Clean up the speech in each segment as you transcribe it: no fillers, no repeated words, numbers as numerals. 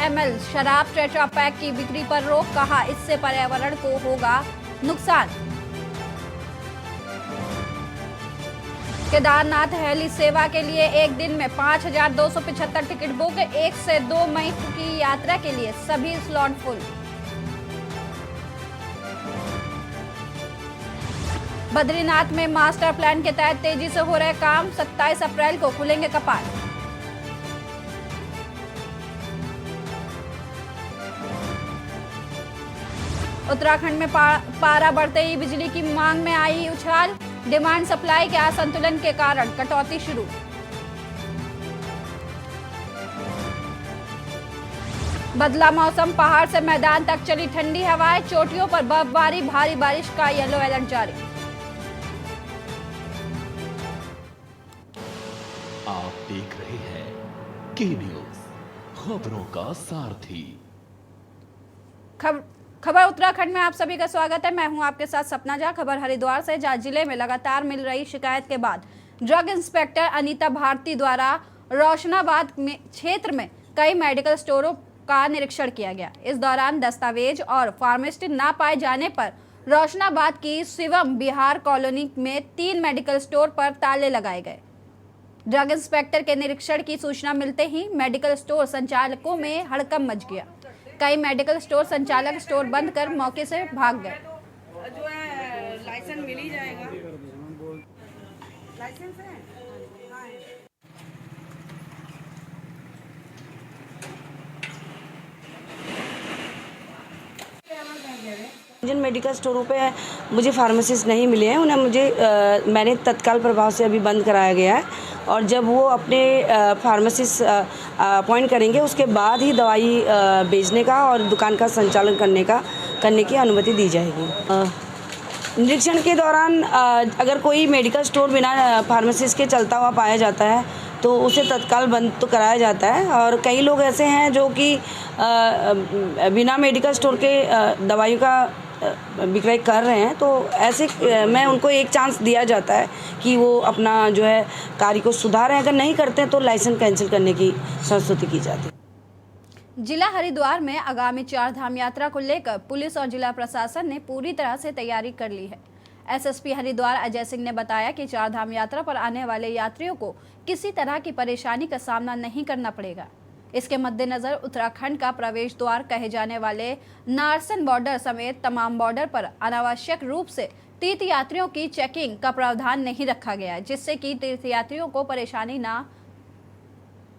ml शराब tetra pack की बिक्री पर रोक, कहा इससे पर्यावरण को होगा नुकसान। केदारनाथ हेली सेवा के लिए एक दिन में 5,275 टिकट बुक, 1 से 2 मई की यात्रा के लिए सभी स्लॉट फुल। बद्रीनाथ में मास्टर प्लान के तहत तेजी से हो रहे काम, 27 अप्रैल को खुलेंगे कपाट। उत्तराखंड में पारा बढ़ते ही बिजली की मांग में आई उछाल, डिमांड सप्लाई के असंतुलन के कारण कटौती शुरू। बदला मौसम, पहाड़ से मैदान तक चली ठंडी हवाएं, चोटियों पर बर्फबारी, भारी बारिश का येलो अलर्ट जारी। आप देख रहे हैं के न्यूज, खबरों का सारथी। खबर उत्तराखंड में आप सभी का स्वागत है। मैं हूं आपके साथ सपना झा। खबर हरिद्वार से, जहां जिले में लगातार मिल रही शिकायत के बाद ड्रग इंस्पेक्टर अनीता भारती द्वारा रोशनाबाद क्षेत्र में कई मेडिकल स्टोरों का निरीक्षण किया गया। इस दौरान दस्तावेज और फार्मेसिस्ट न पाए जाने पर रोशनाबाद की शिवम बिहार कॉलोनी में 3 मेडिकल स्टोर पर ताले लगाए गए। ड्रग इंस्पेक्टर के निरीक्षण की सूचना मिलते ही मेडिकल स्टोर संचालकों में हड़कंप मच गया। कई मेडिकल स्टोर संचालक स्टोर बंद कर मौके से भाग गए। जो है लाइसेंस मिल ही जाएगा। लाइसेंस है। जिन मेडिकल स्टोरों पे मुझे फार्मासिस्ट नहीं मिले हैं उन्हें मैंने तत्काल प्रभाव से अभी बंद कराया गया है, और जब वो अपने फार्मासिस्ट अपॉइंट करेंगे उसके बाद ही दवाई बेचने का और दुकान का संचालन करने की अनुमति दी जाएगी। निरीक्षण के दौरान अगर कोई मेडिकल स्टोर बिना फार्मासिस्ट के चलता हुआ पाया जाता है तो उसे तत्काल बंद तो कराया जाता है, और कई लोग ऐसे हैं जो कि बिना मेडिकल स्टोर के दवाइयों का विक्रय कर रहे हैं, तो ऐसे मैं उनको एक चांस दिया जाता है कि वो अपना जो है कार्य को सुधारें। अगर नहीं करते हैं तो लाइसेंस कैंसिल करने की संस्तुति की जाती है। जिला हरिद्वार में आगामी 4 धाम यात्रा को लेकर पुलिस और जिला प्रशासन ने पूरी तरह से तैयारी कर ली है। एसएसपी हरिद्वार अजय सिंह ने बताया कि 4 धाम यात्रा पर आने वाले यात्रियों को किसी तरह की परेशानी का सामना नहीं करना पड़ेगा। इसके मद्देनजर उत्तराखंड का प्रवेश द्वार कहे जाने वाले नारसन बॉर्डर समेत तमाम बॉर्डर पर अनावश्यक रूप से तीर्थ यात्रियों की चेकिंग का प्रावधान नहीं रखा गया है, जिससे कि तीर्थ यात्रियों को परेशानी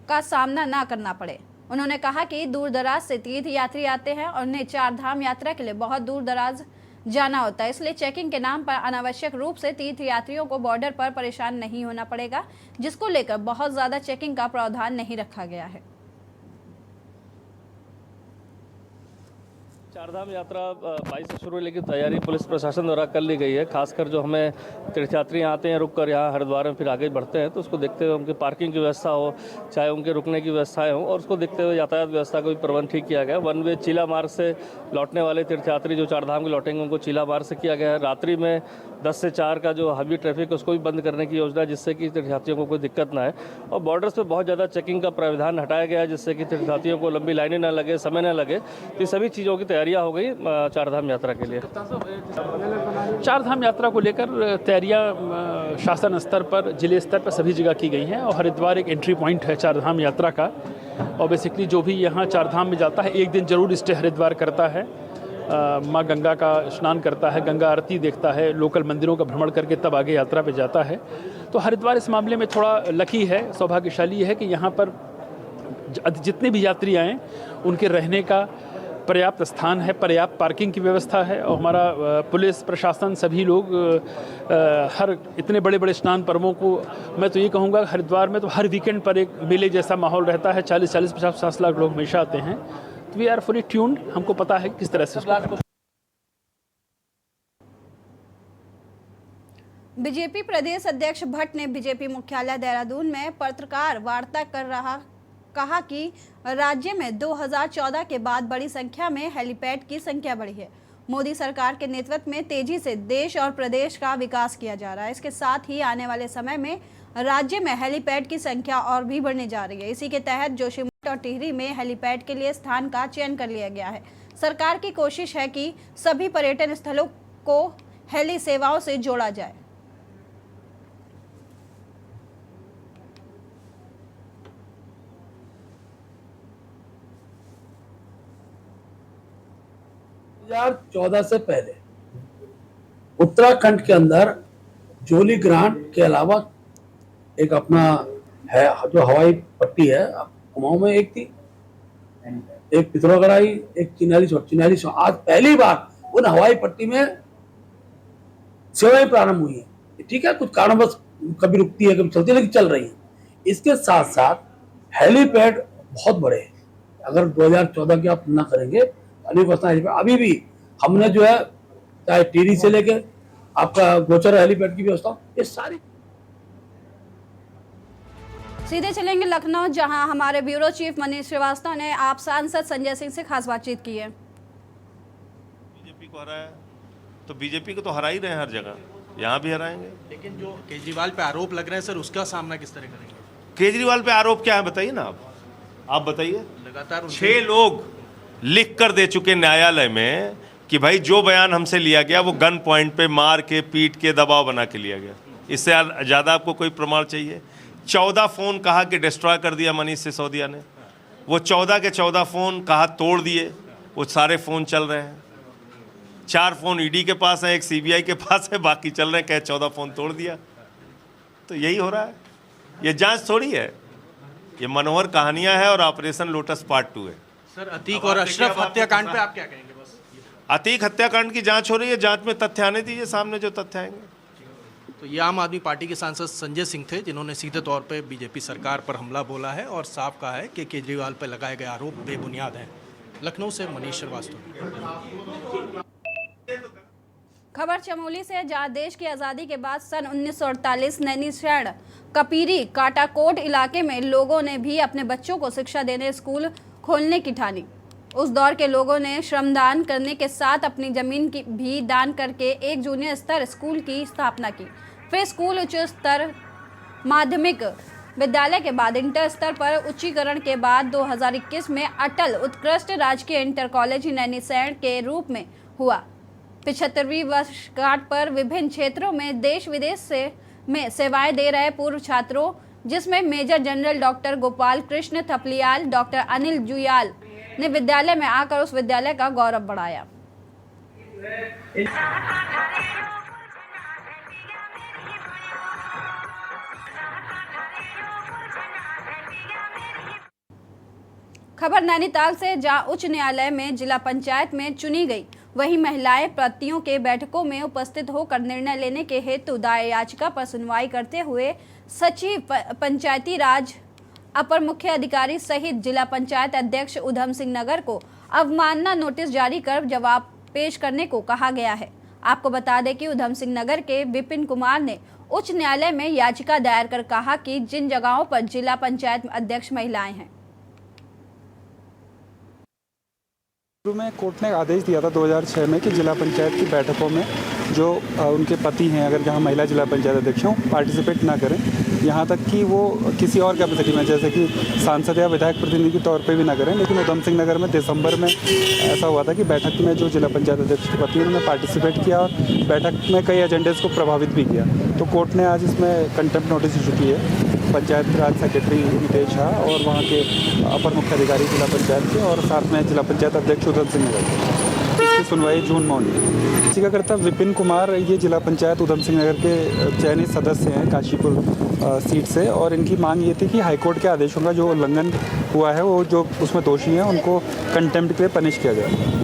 का सामना ना करना पड़े। उन्होंने कहा कि दूर दराज से तीर्थ यात्री आते हैं और उन्हें 4 धाम यात्रा के लिए बहुत दूर दराज जाना होता है, इसलिए चेकिंग के नाम पर अनावश्यक रूप से तीर्थ यात्रियों को बॉर्डर पर परेशान नहीं होना पड़ेगा, जिसको लेकर बहुत ज्यादा चेकिंग का प्रावधान नहीं रखा गया है। 4 धाम यात्रा 22 से शुरू, लेकिन तैयारी पुलिस प्रशासन द्वारा कर ली गई है। खासकर जो हमें तीर्थयात्री आते हैं रुक कर यहाँ हरिद्वार में फिर आगे बढ़ते हैं, तो उसको देखते हुए उनकी पार्किंग की व्यवस्था हो, चाहे उनके रुकने की व्यवस्थाएं हो, और उसको देखते हुए यातायात व्यवस्था का भी प्रबंध ठीक किया गया। 1 वे चीला मार्ग से लौटने वाले तीर्थयात्री जो 4 धाम के लौटेंगे उनको चीला मार्ग से किया गया है। रात्रि में 10 से 4 का जो हैवी ट्रैफिक है उसको भी बंद करने की योजना, जिससे कि तीर्थयात्रियों को कोई दिक्कत ना है। और बॉर्डर्स पर बहुत ज़्यादा चेकिंग का प्रावधान हटाया गया है, जिससे कि तीर्थयात्रियों को लंबी लाइनें ना लगे, समय ना लगे। तो सभी चीज़ों की तैयारियाँ हो गई 4 धाम यात्रा के लिए। 4 धाम यात्रा को लेकर तैयारियां शासन स्तर पर, जिले स्तर पर सभी जगह की गई हैं, और हरिद्वार एक एंट्री पॉइंट है 4 धाम यात्रा का। और बेसिकली जो भी यहाँ 4 धाम में जाता है एक दिन जरूर स्टे हरिद्वार करता है, माँ गंगा का स्नान करता है, गंगा आरती देखता है, लोकल मंदिरों का भ्रमण करके तब आगे यात्रा पे जाता है। तो हरिद्वार इस मामले में थोड़ा लकी है, सौभाग्यशाली है कि यहाँ पर जितने भी यात्री आएँ उनके रहने का पर्याप्त स्थान है, पर्याप्त पार्किंग की व्यवस्था है। और हमारा पुलिस प्रशासन सभी लोग हर इतने बड़े बड़े स्नान पर्वों को, मैं तो ये कहूँगा हरिद्वार में तो हर वीकेंड पर एक मेले जैसा माहौल रहता है। 40-40, 50-50 लाख लोग हमेशा आते हैं। तो वी आर फुली ट्यून्ड, हमको पता है किस तरह से। बीजेपी प्रदेश अध्यक्ष भट्ट ने बीजेपी मुख्यालय देहरादून में पत्रकार वार्ता कहा कि राज्य में 2014 के बाद बड़ी संख्या में हेलीपैड की संख्या बढ़ी है। मोदी सरकार के नेतृत्व में तेजी से देश और प्रदेश का विकास किया जा रहा है। इसके साथ ही आने वाले समय में राज्य में हेलीपैड की संख्या और भी बढ़ने जा रही है। इसी के तहत जोशी और टिहरी में हेलीपैड के लिए स्थान का चयन कर लिया गया है। सरकार की कोशिश है कि सभी पर्यटन स्थलों को हेली सेवाओं से जोड़ा जाए। चौदह से पहले उत्तराखंड के अंदर जोली ग्रांट के अलावा एक अपना है जो हवाई पट्टी है, कुमाऊं में एक थी, एक पिथौरागढ़ आई, एक चिन्याली आज पहली बार उन हवाई पट्टी में सेवाएं प्रारंभ हुई है। ठीक है, कुछ कारणवश कभी रुकती है कभी चलती है, लेकिन चल रही है। इसके साथ साथ हेलीपैड बहुत बड़े हैं। अगर 2014 की आप तुलना करेंगे, अभी भी हमने जो है चाहे टिहरी से लेके आपका गोचर हेलीपैड की व्यवस्था, ये सारी। सीधे चलेंगे लखनऊ, जहां हमारे ब्यूरो चीफ मनीष श्रीवास्तव ने आप सांसद संजय सिंह से खास बातचीत की है। बीजेपी को हराया तो बीजेपी को तो हरा ही रहे हैं हर जगह, यहाँ भी हराएंगे। लेकिन जो केजरीवाल पे आरोप लग रहे हैं सर, उसका सामना किस तरह करेंगे? केजरीवाल पे आरोप क्या है बताइए ना आप बताइए। लगातार 6 लोग लिख कर दे चुके न्यायालय में कि भाई जो बयान हमसे लिया गया वो गन पॉइंट पे मार के पीट के दबाव बना के लिया गया। इससे ज़्यादा आपको कोई प्रमाण चाहिए? 14 फ़ोन कहा कि डिस्ट्रॉय कर दिया मनीष सिसोदिया ने, वो 14 के 14 फ़ोन कहा तोड़ दिए, वो सारे फ़ोन चल रहे हैं। 4 फ़ोन ईडी के पास हैं, एक सीबीआई के पास है, बाकी चल रहे हैं, कहे 14 फ़ोन तोड़ दिया। तो यही हो रहा है, ये जांच थोड़ी है, ये मनोहर कहानियां है और ऑपरेशन लोटस पार्ट 2 है। सर अतीक और अशरफ हत्याकांड पे आप क्या कहेंगे? बस अतीक हत्याकांड की जांच हो रही है, जांच में तथ्य आने दीजिए सामने, जो तथ्य आएंगे। तो ये आम आदमी पार्टी के सांसद संजय सिंह थे, जिन्होंने सीधे तौर पे बीजेपी सरकार पर हमला बोला है और साफ कहा है कि केजरीवाल पर लगाए गए आरोप बेबुनियाद हैं। लखनऊ से मनीष श्रीवास्तव। खबर चमोली से, जहां देश की आज़ादी के बाद सन 1948 नैनीसैण कपीरी काटाकोट इलाके में लोगों ने भी अपने बच्चों को शिक्षा देने स्कूल खोलने की ठानी। उस दौर के लोगों ने श्रमदान करने के साथ अपनी जमीन की भी दान करके एक जूनियर स्तर स्कूल की स्थापना की। फिर स्कूल उच्च स्तर माध्यमिक विद्यालय के बाद इंटर स्तर पर उच्चीकरण के बाद 2021 में अटल उत्कृष्ट राजकीय इंटर कॉलेज नैनीसैण के रूप में हुआ। 75वीं वर्षगांठ पर विभिन्न क्षेत्रों में देश विदेश में सेवाएं दे रहे पूर्व छात्रों, जिसमें major general doctor Gopal Krishna Thapliyal, doctor Anil Juyal ने विद्यालय में आकर उस विद्यालय का गौरव बढ़ाया। खबर नैनीताल से, जहां उच्च न्यायालय में जिला पंचायत में चुनी गई वही महिलाएं प्रतियों के बैठकों में उपस्थित होकर निर्णय लेने के हेतु दायर याचिका पर सुनवाई करते हुए सचिव पंचायती राज, अपर मुख्य अधिकारी सहित जिला पंचायत अध्यक्ष उधम सिंह नगर को अवमानना नोटिस जारी कर जवाब पेश करने को कहा गया है। आपको बता दें कि उधम सिंह नगर के विपिन कुमार ने उच्च न्यायालय में याचिका दायर कर कहा कि जिन जगहों पर जिला पंचायत अध्यक्ष महिलाएं हैं, शुरू में कोर्ट ने आदेश दिया था 2006 में कि जिला पंचायत की बैठकों में जो उनके पति हैं, अगर जहां महिला जिला पंचायत अध्यक्ष हों, पार्टिसिपेट ना करें, यहाँ तक कि वो किसी और कैपेसिटी में जैसे कि सांसद या विधायक प्रतिनिधि के तौर पे भी ना करें। लेकिन उधम सिंह नगर में दिसंबर में ऐसा हुआ था कि बैठक में जो जिला पंचायत अध्यक्ष के पति उन्होंने पार्टिसिपेट किया और बैठक में कई एजेंडेज़ को प्रभावित भी किया। तो कोर्ट ने आज इसमें कंटेम्प्ट नोटिस इशू की है पंचायत राज सेक्रेटरी नितेश झा और वहाँ के अपर मुख्य अधिकारी जिला पंचायत के और साथ में जिला पंचायत अध्यक्ष उधम सिंह नगर। इसकी सुनवाई जून में होनी। याचिकाकर्ता विपिन कुमार ये जिला पंचायत उधम सिंह नगर के चयनित सदस्य हैं काशीपुर सीट से, और इनकी मांग ये थी कि हाईकोर्ट के आदेशों का जो उल्लंघन हुआ है, वो जो उसमें दोषी हैं उनको कंटेम्प्ट के लिए पनिश किया जाए।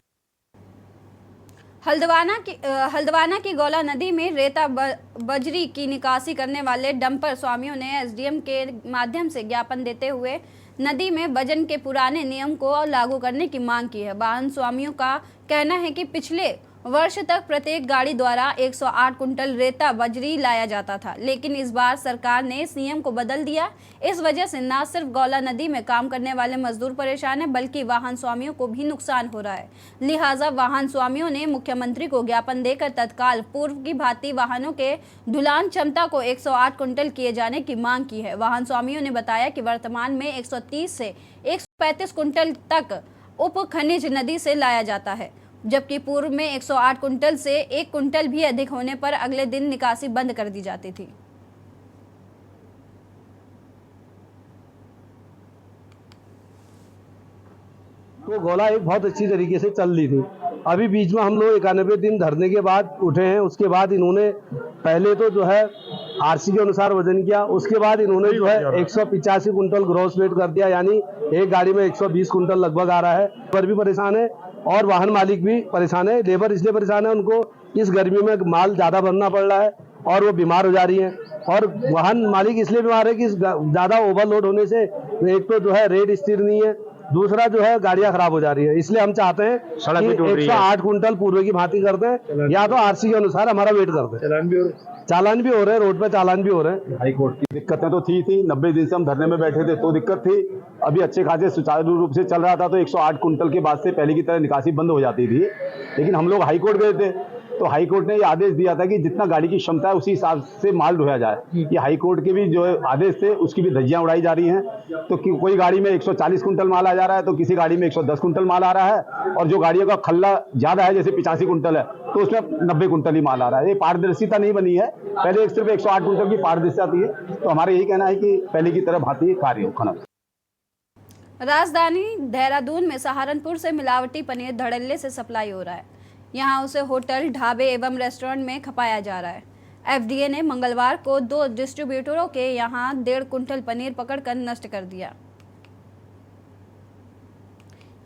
हल्द्वाना की गौला नदी में रेता बजरी की निकासी करने वाले डंपर स्वामियों ने एसडीएम के माध्यम से ज्ञापन देते हुए नदी में वजन के पुराने नियम को लागू करने की मांग की है। वाहन स्वामियों का कहना है कि पिछले वर्ष तक प्रत्येक गाड़ी द्वारा 108 कुंटल रेता बजरी लाया जाता था, लेकिन इस बार सरकार ने इस नियम को बदल दिया। इस वजह से न सिर्फ गौला नदी में काम करने वाले मजदूर परेशान हैं, बल्कि वाहन स्वामियों को भी नुकसान हो रहा है। लिहाजा वाहन स्वामियों ने मुख्यमंत्री को ज्ञापन देकर तत्काल पूर्व की भांति वाहनों के ढुलान क्षमता को 108 कुंटल किए जाने की मांग की है। वाहन स्वामियों ने बताया कि वर्तमान में 130 से 35 कुंटल तक उप खनिज नदी से लाया जाता है, जबकि पूर्व में 108 कुंटल से 1 कुंटल भी अधिक होने पर अगले दिन निकासी बंद कर दी जाती थी। तो गोला एक बहुत अच्छी तरीके से चल रही थी। अभी बीच में हम लोग 91 दिन धरने के बाद उठे हैं। उसके बाद इन्होंने पहले तो जो है आरसी के अनुसार वजन किया, उसके बाद इन्होंने जो है 185 कुंटल ग्रॉस वेट कर दिया, यानी एक गाड़ी में 120 कुंटल लगभग आ रहा है। लेबर भी परेशान है और वाहन मालिक भी परेशान है। लेबर इसलिए परेशान है, उनको इस गर्मी में माल ज्यादा भरना पड़ रहा है और वो बीमार हो जा रही है, और वाहन मालिक इसलिए बीमार है कि ज्यादा ओवरलोड होने से एक तो जो है रेट स्थिर नहीं है, दूसरा जो है गाड़ियां खराब हो जा रही है। इसलिए हम चाहते हैं कि 108 कुंटल पूर्व की भांति कर दें, या तो आरसी के अनुसार हमारा वेट कर दें। चालान भी हो रहे हैं, रोड पे चालान भी हो रहे हैं। हाई कोर्ट की दिक्कतें तो थी 90 दिन से हम धरने में बैठे थे तो दिक्कत थी। अभी अच्छे खासे सुचारू रूप से चल रहा था, तो 108 कुंटल के बाद से पहले की तरह निकासी बंद हो जाती थी। लेकिन हम लोग हाई कोर्ट गए थे, तो हाई कोर्ट ने ये आदेश दिया था कि जितना गाड़ी की क्षमता है उसी हिसाब से माल ढोया जाए। ये हाई कोर्ट के भी जो आदेश थे उसकी भी धज्जियां उड़ाई जा रही हैं। तो कोई गाड़ी में 140 कुंटल माल आ जा रहा है, तो किसी गाड़ी में 110 कुंटल माल आ रहा है, और जो गाड़ियों का खल्ला ज्यादा है जैसे 85 कुंटल है तो उसमें 90 कुंटल ही माल आ रहा है। ये पारदर्शिता नहीं बनी है। पहले सिर्फ 108 कुंटल की पारदर्शिता थी, तो हमारा यही कहना है कि पहले की तरह भांति कार्य हो। खनन राजधानी देहरादून में सहारनपुर से मिलावटी पनीर धड़ल्ले से सप्लाई हो रहा है। यहां उसे होटल, ढाबे एवं रेस्टोरेंट में खपाया जा रहा है। एफडीए ने मंगलवार को 2 डिस्ट्रीब्यूटरों के यहां 1.5 कुंटल पनीर पकड़कर नष्ट कर दिया।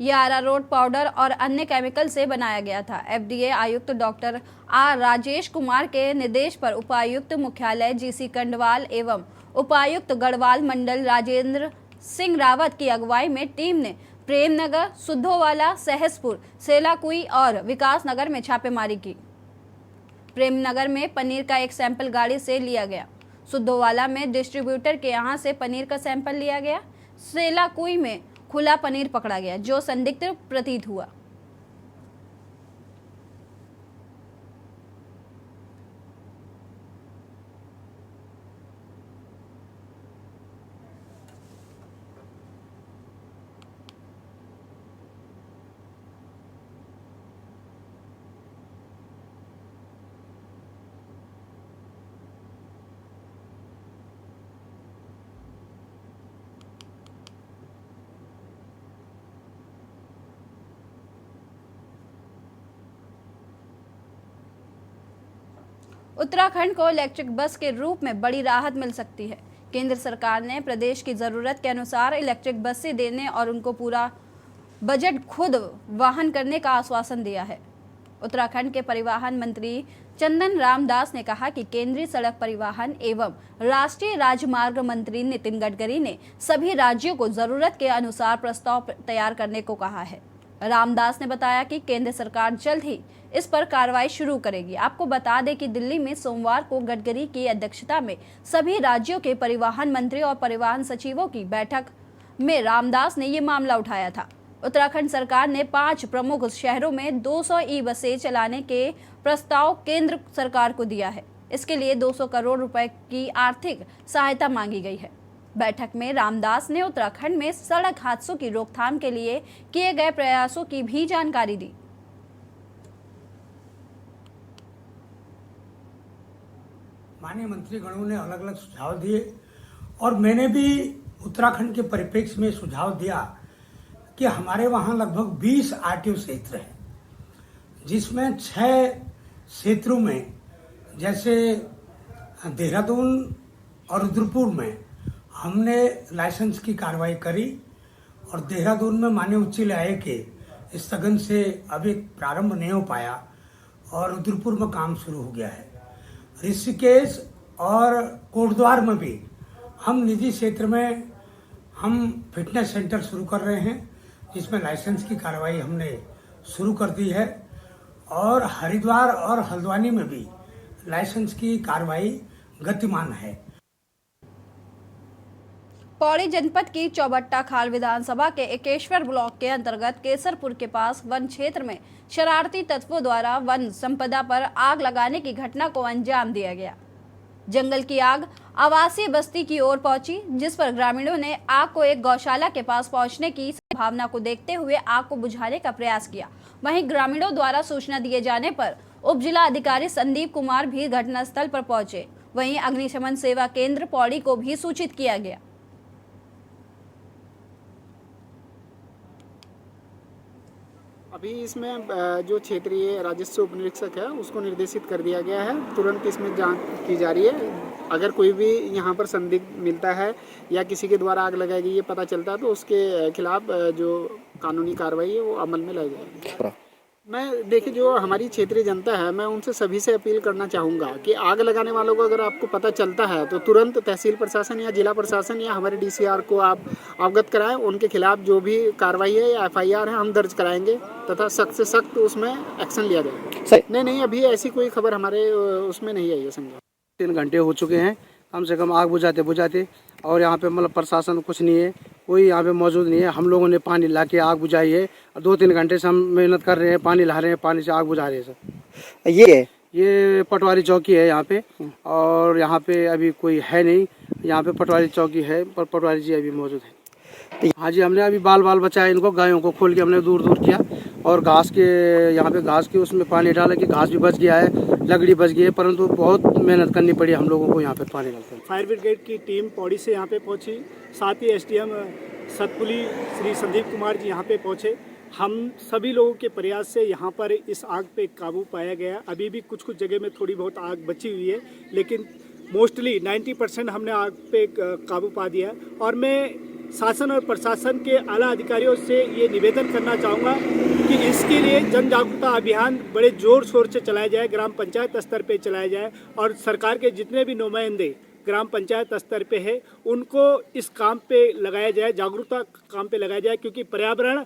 यह अरारोट पाउडर और अन्य केमिकल से बनाया गया था। एफडीए आयुक्त डॉक्टर आर राजेश कुमार के निर्देश पर उपायुक्त मुख्यालय जीसी कंडवाल एवं उपायुक्त गढ़वाल मंडल राजेंद्र सिंह रावत की अगुवाई में टीम ने प्रेमनगर, सुद्धोवाला, सहसपुर, सेलाकुई और विकास नगर में छापेमारी की। प्रेमनगर में पनीर का एक सैंपल गाड़ी से लिया गया। सुद्धोवाला में डिस्ट्रीब्यूटर के यहां से पनीर का सैंपल लिया गया। सेलाकुई में खुला पनीर पकड़ा गया जो संदिग्ध प्रतीत हुआ। उत्तराखंड को इलेक्ट्रिक बस के रूप में बड़ी राहत मिल सकती है। केंद्र सरकार ने प्रदेश की ज़रूरत के अनुसार इलेक्ट्रिक बसें देने और उनको पूरा बजट खुद वहन करने का आश्वासन दिया है। उत्तराखंड के परिवहन मंत्री चंदन रामदास ने कहा कि केंद्रीय सड़क परिवहन एवं राष्ट्रीय राजमार्ग मंत्री नितिन गडकरी ने सभी राज्यों को ज़रूरत के अनुसार प्रस्ताव तैयार करने को कहा है। रामदास ने बताया कि केंद्र सरकार जल्द ही इस पर कार्रवाई शुरू करेगी। आपको बता दें कि दिल्ली में सोमवार को गडकरी की अध्यक्षता में सभी राज्यों के परिवहन मंत्री और परिवहन सचिवों की बैठक में रामदास ने ये मामला उठाया था। उत्तराखंड सरकार ने 5 प्रमुख शहरों में 200 ई बसें चलाने के प्रस्ताव केंद्र सरकार को दिया है। इसके लिए 200 करोड़ रुपए की आर्थिक सहायता मांगी गई है। बैठक में रामदास ने उत्तराखंड में सड़क हादसों की रोकथाम के लिए किए गए प्रयासों की भी जानकारी दी। माननीय मंत्रीगणों ने अलग अलग सुझाव दिए और मैंने भी उत्तराखंड के परिप्रेक्ष्य में सुझाव दिया कि हमारे वहां लगभग 20 आरटीओ क्षेत्र हैं, जिसमें 6 क्षेत्रों में जैसे देहरादून और रुद्रपुर में हमने लाइसेंस की कार्रवाई करी और देहरादून में माननीय उच्च न्यायालय के स्थगन से अभी प्रारंभ नहीं हो पाया और रुद्रपुर में काम शुरू हो गया है। ऋषिकेश और कोटद्वार में भी हम निजी क्षेत्र में हम फिटनेस सेंटर शुरू कर रहे हैं, जिसमें लाइसेंस की कार्रवाई हमने शुरू कर दी है और हरिद्वार और हल्द्वानी में भी लाइसेंस की कार्रवाई गतिमान है। पौड़ी जनपद की चौबट्टा खाल विधानसभा के एकेश्वर ब्लॉक के अंतर्गत केसरपुर के पास वन क्षेत्र में शरारती तत्वों द्वारा वन संपदा पर आग लगाने की घटना को अंजाम दिया गया। जंगल की आग आवासीय बस्ती की ओर पहुंची, जिस पर ग्रामीणों ने आग को एक गौशाला के पास पहुंचने की भावना को देखते हुए आग को बुझाने का प्रयास किया। वहीं ग्रामीणों द्वारा सूचना दिए जाने पर उप जिला अधिकारी संदीप कुमार भी घटनास्थल पर पहुंचे। वहीं अग्निशमन सेवा केंद्र पौड़ी को भी सूचित किया गया। अभी इसमें जो क्षेत्रीय राजस्व उप निरीक्षक है उसको निर्देशित कर दिया गया है, तुरंत इसमें जांच की जा रही है। अगर कोई भी यहाँ पर संदिग्ध मिलता है या किसी के द्वारा आग लगाई गई ये पता चलता है तो उसके खिलाफ जो कानूनी कार्रवाई है वो अमल में लाई जाएगी। मैं देखिए, जो हमारी क्षेत्रीय जनता है, मैं उनसे सभी से अपील करना चाहूँगा कि आग लगाने वालों को अगर आपको पता चलता है तो तुरंत तहसील प्रशासन या जिला प्रशासन या हमारे DCR को आप अवगत कराएं। उनके खिलाफ जो भी कार्रवाई है या FIR है हम दर्ज कराएंगे तथा सख्त से सख्त उसमें एक्शन लिया जाएगा। नहीं, अभी ऐसी कोई खबर हमारे उसमें नहीं आई है। संज्ञा 3 घंटे हो चुके हैं कम से कम आग बुझाते और यहाँ पे मतलब प्रशासन कुछ नहीं है, कोई यहाँ पे मौजूद नहीं है। हम लोगों ने पानी ला के आग बुझाई है और 2-3 घंटे से हम मेहनत कर रहे हैं, पानी ला रहे हैं, पानी से आग बुझा रहे हैं सर। ये पटवारी चौकी है यहाँ पे, और यहाँ पे अभी कोई है नहीं। यहाँ पे पटवारी चौकी है पर पटवारी जी अभी मौजूद है। हाँ जी, हमने अभी बाल बचाया इनको, गायों को खोल के हमने दूर किया और घास के यहाँ पे घास के उसमें पानी डाला कि घास भी बच गया है, लकड़ी बच गई है, परंतु बहुत मेहनत करनी पड़ी हम लोगों को यहाँ पे पानी डालते। फायर ब्रिगेड की टीम पौड़ी से यहाँ पे पहुँची, साथ ही SDM सतपुली श्री संदीप कुमार जी यहाँ पे पहुँचे। हम सभी लोगों के प्रयास से यहाँ पर इस आग पे काबू पाया गया। अभी भी कुछ जगह में थोड़ी बहुत आग बची हुई है, लेकिन मोस्टली 90% हमने आग पे काबू पा दिया है। और मैं शासन और प्रशासन के आला अधिकारियों से ये निवेदन करना चाहूँगा कि इसके लिए जन जागरूकता अभियान बड़े जोर शोर से चलाया जाए, ग्राम पंचायत स्तर पे चलाया जाए और सरकार के जितने भी नुमाइंदे ग्राम पंचायत स्तर पे है उनको इस काम पे लगाया जाए, जागरूकता काम पे लगाया जाए, क्योंकि पर्यावरण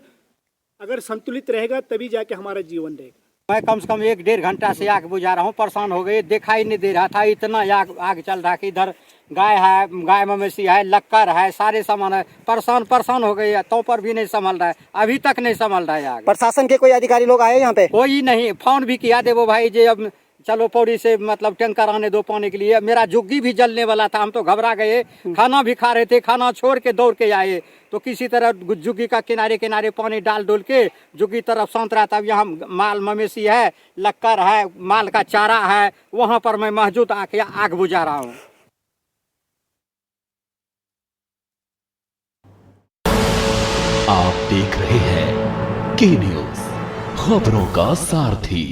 अगर संतुलित रहेगा तभी जाके हमारा जीवन रहेगा। मैं कम से कम 1-1.5 घंटा से आग बुझा रहा हूँ, परेशान हो गए, दिखाई नहीं दे रहा था, इतना आग चल रहा है कि इधर गाय मवेशी है, लक्कर है, सारे सामान है, परेशान हो गए, तो पर भी नहीं संभल रहा है, अभी तक नहीं संभल रहा है आग। प्रशासन के कोई अधिकारी लोग आए यहाँ पे? कोई नहीं, फोन भी किया देवो भाई जी, अब चलो पौड़ी से मतलब टैंकर आने दो पानी के लिए। मेरा जुग्गी भी जलने वाला था, हम तो घबरा गए, खाना भी खा रहे थे, खाना छोड़ के दौड़ के आए तो किसी तरह जुग्गी का किनारे पानी डाल के जुग्गी तरफ शांत रहा था। यहाँ माल मवेशी है, लक्कर है, माल का चारा है, वहाँ पर मैं मौजूद आके आग बुझा रहा हूँ। आप देख रहे हैं के न्यूज, खबरों का सारथी।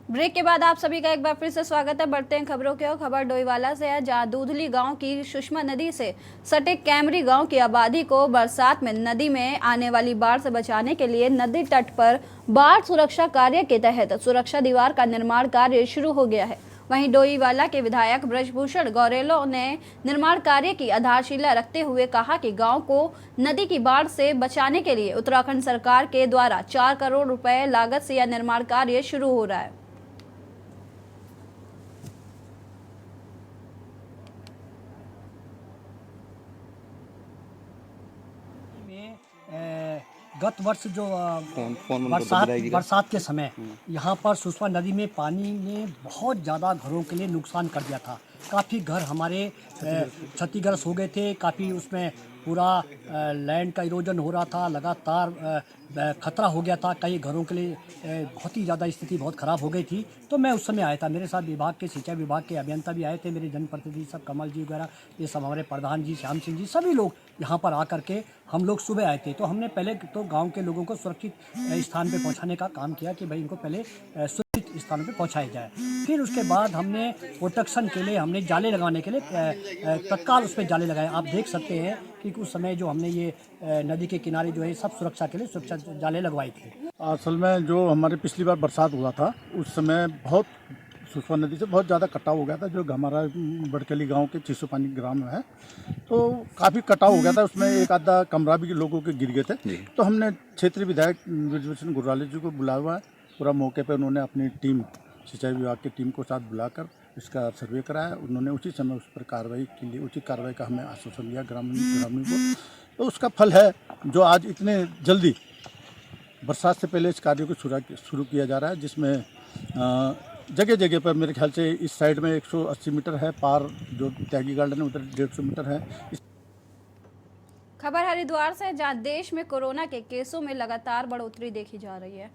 ब्रेक के बाद आप सभी का एक बार फिर से स्वागत है। बढ़ते हैं खबरों की ओर। खबर डोईवाला से है, जहां दूधली गांव की सुषमा नदी से सटे कैमरी गांव की आबादी को बरसात में नदी में आने वाली बाढ़ से बचाने के लिए नदी तट पर बाढ़ सुरक्षा कार्य के तहत सुरक्षा दीवार का निर्माण कार्य शुरू हो गया है। वहीं डोईवाला के विधायक ब्रजभूषण गौरेलो ने निर्माण कार्य की आधारशिला रखते हुए कहा कि गांव को नदी की बाढ़ से बचाने के लिए उत्तराखंड सरकार के द्वारा 4 करोड़ रुपए लागत से यह निर्माण कार्य शुरू हो रहा है। गत वर्ष जो बरसात के समय यहाँ पर सुषमा नदी में पानी ने बहुत ज़्यादा घरों के लिए नुकसान कर दिया था। काफ़ी घर हमारे क्षतिग्रस्त हो गए थे, काफ़ी उसमें पूरा लैंड का इरोजन हो रहा था, लगातार खतरा हो गया था, कई घरों के लिए बहुत ही ज़्यादा स्थिति बहुत ख़राब हो गई थी। तो मैं उस समय आया था, मेरे साथ विभाग के सिंचाई विभाग के अभियंता भी आए थे, मेरे जनप्रतिनिधि सब कमल जी वगैरह, ये सब हमारे प्रधान जी श्याम सिंह जी, सभी लोग यहाँ पर आकर के हम लोग सुबह आए थे। तो हमने पहले तो गाँव के लोगों को सुरक्षित स्थान पर पहुँचाने का काम किया कि भाई इनको पहले सुरक्षित स्थानों पर पहुँचाया जाए। फिर उसके बाद हमने प्रोटेक्शन के लिए हमने जाले लगाने के लिए तत्काल उस पर जाले लगाए। आप देख सकते हैं कि उस समय जो हमने ये नदी के किनारे जो है सब सुरक्षा के लिए सुरक्षा जाले लगवाई थी। असल में जो हमारे पिछली बार बरसात हुआ था उस समय बहुत सुषमा नदी से बहुत ज़्यादा कटाव हो गया था। जो हमारा बड़कली गांव के 600 पानी ग्राम है तो काफ़ी कटाव हो गया था, उसमें एक आधा कमरा भी लोगों के गिर गए थे। तो हमने क्षेत्रीय विधायक ब्रजभूषण गौरेलो जी को बुलाया हुआ है, पूरा मौके पर उन्होंने अपनी टीम सिंचाई विभाग की टीम को साथ बुलाकर इसका सर्वे कराया। उन्होंने उसी समय उस पर कार्रवाई के लिए उचित कार्रवाई का हमें आश्वासन दिया ग्रामीण को। तो उसका फल है जो आज इतने जल्दी बरसात से पहले इस कार्य को शुरू किया जा रहा है, जिसमें जगह जगह पर मेरे ख्याल से इस साइड में 180 मीटर है, पार जो त्यागी गार्डन है उधर 150 मीटर है। खबर हरिद्वार से, जहां देश में कोरोना के केसों में लगातार बढ़ोतरी देखी जा रही है,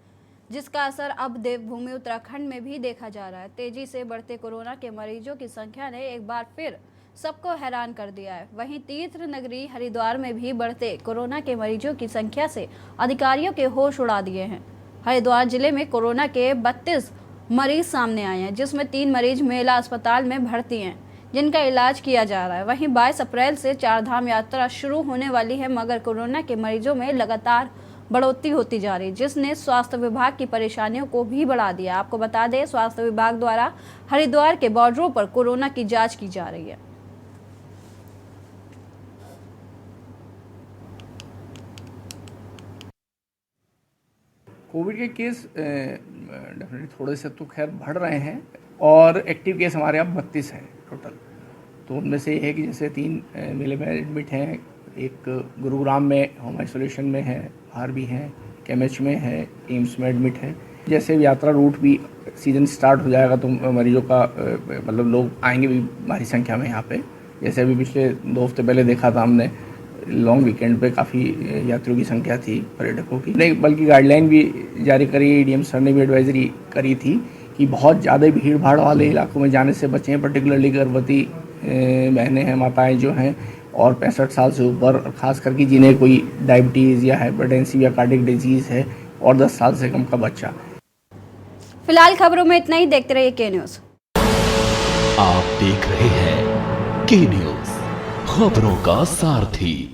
जिसका असर अब देवभूमि उत्तराखंड में भी देखा जा रहा है। तेजी से बढ़ते कोरोना के मरीजों की संख्या ने एक बार फिर सबको हैरान कर दिया है। वहीं तीर्थ नगरी हरिद्वार में भी बढ़ते कोरोना के मरीजों की संख्या से अधिकारियों के होश उड़ा दिए हैं। हरिद्वार जिले में कोरोना के 32 मरीज सामने आए हैं, जिसमें 3 मरीज मेला अस्पताल में भर्ती हैं, जिनका इलाज किया जा रहा है। वहीं 22 अप्रैल से चारधाम यात्रा शुरू होने वाली है, मगर कोरोना के मरीजों में लगातार बढ़ोतरी होती जा रही है, जिसने स्वास्थ्य विभाग की परेशानियों को भी बढ़ा दिया। आपको बता दें, स्वास्थ्य विभाग द्वारा हरिद्वार के बॉर्डरों पर कोरोना की जांच की जा रही है। कोविड के केस डेफिनेटली थोड़े से तो खैर बढ़ रहे हैं और एक्टिव केस हमारे यहाँ 32 हैं टोटल। तो उनमें से ये है कि जैसे 3 मेले में एडमिट हैं, एक गुरुग्राम में होम आइसोलेशन में है, बाहर भी हैं, केएमएच में है, एम्स में एडमिट है। जैसे यात्रा रूट भी सीजन स्टार्ट हो जाएगा तो मरीजों का मतलब लोग आएंगे भी भारी संख्या में यहाँ पे। जैसे अभी पिछले 2 हफ्ते पहले देखा था हमने, लॉन्ग वीकेंड पे काफ़ी यात्रियों की संख्या थी, पर्यटकों की। नहीं, बल्कि गाइडलाइन भी जारी करी, डीएम सर ने भी एडवाइजरी करी थी कि बहुत ज़्यादा भीड़ भाड़ वाले इलाकों में जाने से बचें, पर्टिकुलरली गर्भवती बहनें हैं, माताएं जो हैं, और 65 साल से ऊपर, खास करके जिन्हें कोई डायबिटीज़ या हाइपरटेंसिव या कार्डियक डिजीज़ है, और 10 साल से कम का बच्चा। फिलहाल खबरों में इतना ही। देखते रहिए के न्यूज़। आप देख रहे हैं के न्यूज़, खबरों का सारथी।